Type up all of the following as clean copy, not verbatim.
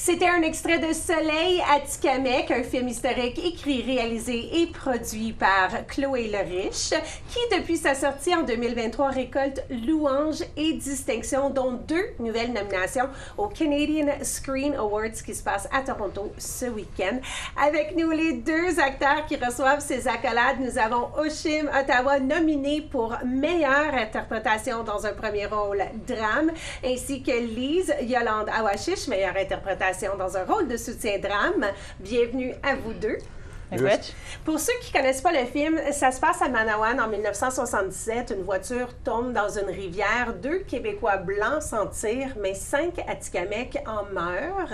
C'était un extrait de Soleil Atikamekw, un film historique écrit, réalisé et produit par Chloé Leriche, qui, depuis sa sortie en 2023, récolte louanges et distinctions, dont 2 nouvelles nominations aux Canadian Screen Awards qui se passent à Toronto ce week-end. Avec nous, les 2 acteurs qui reçoivent ces accolades, nous avons Oshim Ottawa, nominé pour meilleure interprétation dans un premier rôle drame, ainsi que Lise Yolande Awashish, meilleure interprétation dans un rôle de soutien-drame. Bienvenue à vous 2. Yes. Pour ceux qui ne connaissent pas le film, ça se passe à Manawan en 1977. Une voiture tombe dans une rivière. 2 Québécois blancs s'en tirent, mais 5 Atikamekw en meurent.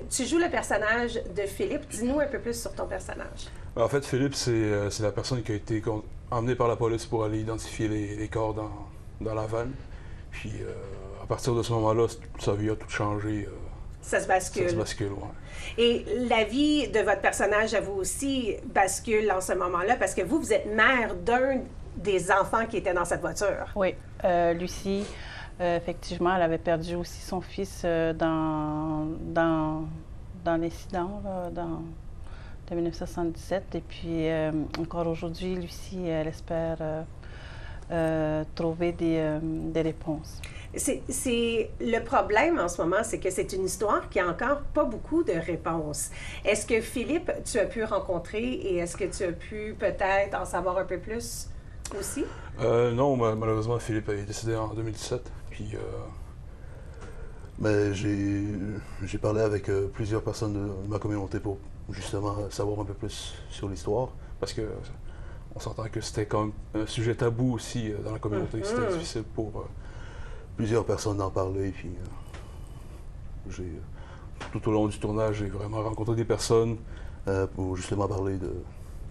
Tu joues le personnage de Philippe. Dis-nous un peu plus sur ton personnage. En fait, Philippe, c'est la personne qui a été emmenée par la police pour aller identifier les corps dans la vanne. Puis, à partir de ce moment-là, sa vie a tout changé. Ça se bascule. Ça se bascule, oui. Et la vie de votre personnage, à vous aussi, bascule en ce moment-là, parce que vous êtes mère d'un des enfants qui étaient dans cette voiture. Oui. Lucie, effectivement, elle avait perdu aussi son fils dans l'incident de 1977. Et puis, encore aujourd'hui, Lucie, elle espère trouver des réponses. C'est le problème en ce moment, c'est que c'est une histoire qui a encore pas beaucoup de réponses. Est-ce que Philippe, tu as pu rencontrer et est-ce que tu as pu peut-être en savoir un peu plus aussi? Non, malheureusement, Philippe est décédé en 2017. Puis, j'ai parlé avec plusieurs personnes de ma communauté pour justement savoir un peu plus sur l'histoire, parce que on s'entend que c'était comme un sujet tabou aussi dans la communauté. C'était difficile pour plusieurs personnes d'en parler. Puis, tout au long du tournage, j'ai vraiment rencontré des personnes pour justement parler de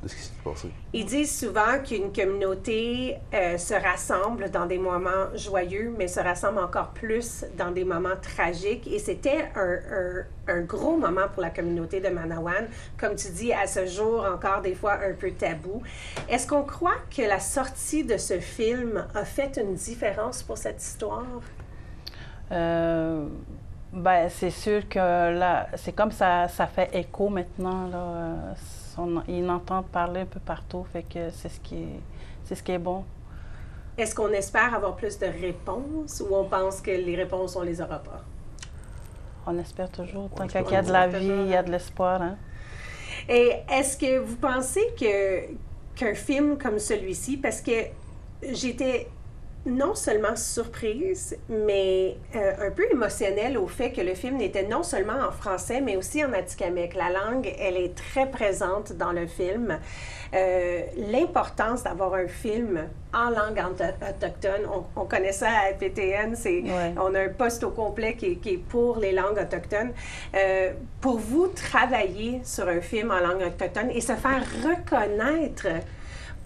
ce qui s'est passé. Ils disent souvent qu'une communauté se rassemble dans des moments joyeux, mais se rassemble encore plus dans des moments tragiques. Et c'était un gros moment pour la communauté de Manawan. Comme tu dis, à ce jour, encore des fois un peu tabou. Est-ce qu'on croit que la sortie de ce film a fait une différence pour cette histoire? C'est sûr que là, c'est comme ça fait écho maintenant, là. Ils entendent parler un peu partout, fait que c'est ce qui est bon. Est-ce qu'on espère avoir plus de réponses ou on pense que les réponses, on les aura pas? On espère toujours. Tant qu'il y a de la vie, il y a de l'espoir. Hein? Et est-ce que vous pensez qu'un film comme celui-ci, parce que j'étais non seulement surprise, mais un peu émotionnelle au fait que le film n'était non seulement en français, mais aussi en atikamekw. La langue, elle est très présente dans le film. L'importance d'avoir un film en langue autochtone, on connaît ça à PTN, on a un poste au complet qui est pour les langues autochtones. Pour vous, travailler sur un film en langue autochtone et se faire reconnaître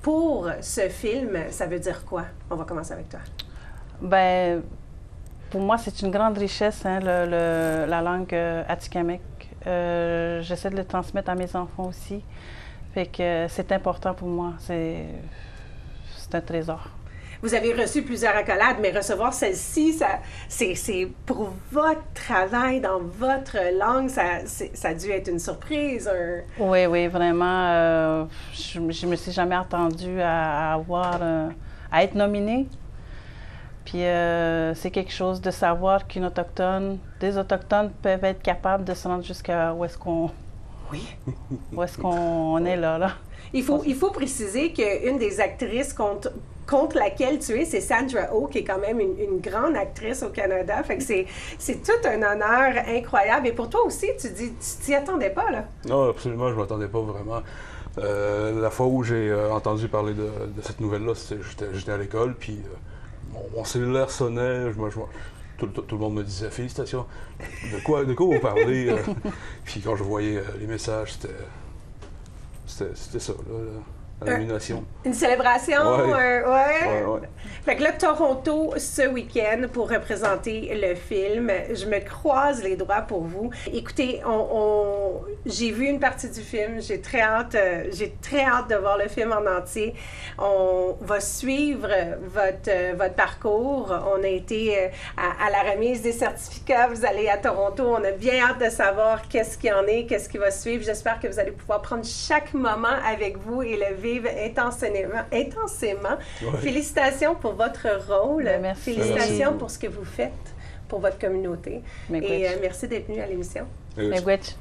pour ce film, ça veut dire quoi? On va commencer avec toi. Pour moi, c'est une grande richesse, hein, la langue atikamekw. J'essaie de le transmettre à mes enfants aussi. Fait que c'est important pour moi. C'est un trésor. Vous avez reçu plusieurs accolades, mais recevoir celle-ci, c'est pour votre travail dans votre langue, ça a dû être une surprise. Oui, vraiment. Je me suis jamais attendue à être nominée. Puis c'est quelque chose de savoir des Autochtones peuvent être capables de se rendre jusqu'à où est-ce qu'on est là. Il faut préciser qu'une des actrices contre laquelle tu es, c'est Sandra Oh, qui est quand même une grande actrice au Canada. Fait que c'est tout un honneur incroyable. Et pour toi aussi, tu t'y attendais pas, là? Non, absolument, je m'attendais pas vraiment. La fois où j'ai entendu parler de cette nouvelle-là, j'étais à l'école, puis mon cellulaire sonnait, tout le monde me disait « Félicitations, de quoi vous parlez? » Puis quand je voyais les messages, c'était ça, là. à la nomination. Une célébration? Ouais. Ouais. Fait que là, Toronto, ce week-end, pour représenter le film, je me croise les doigts pour vous. Écoutez, j'ai vu une partie du film, j'ai très hâte de voir le film en entier. On va suivre votre parcours. On a été à la remise des certificats, vous allez à Toronto, on a bien hâte de savoir qu'est-ce qu'il y en est, qu'est-ce qui va suivre. J'espère que vous allez pouvoir prendre chaque moment avec vous et le vivre intensément. Ouais. Félicitations pour votre rôle. Merci. Félicitations pour ce que vous faites pour votre communauté. Et merci d'être venu à l'émission. Miigwech.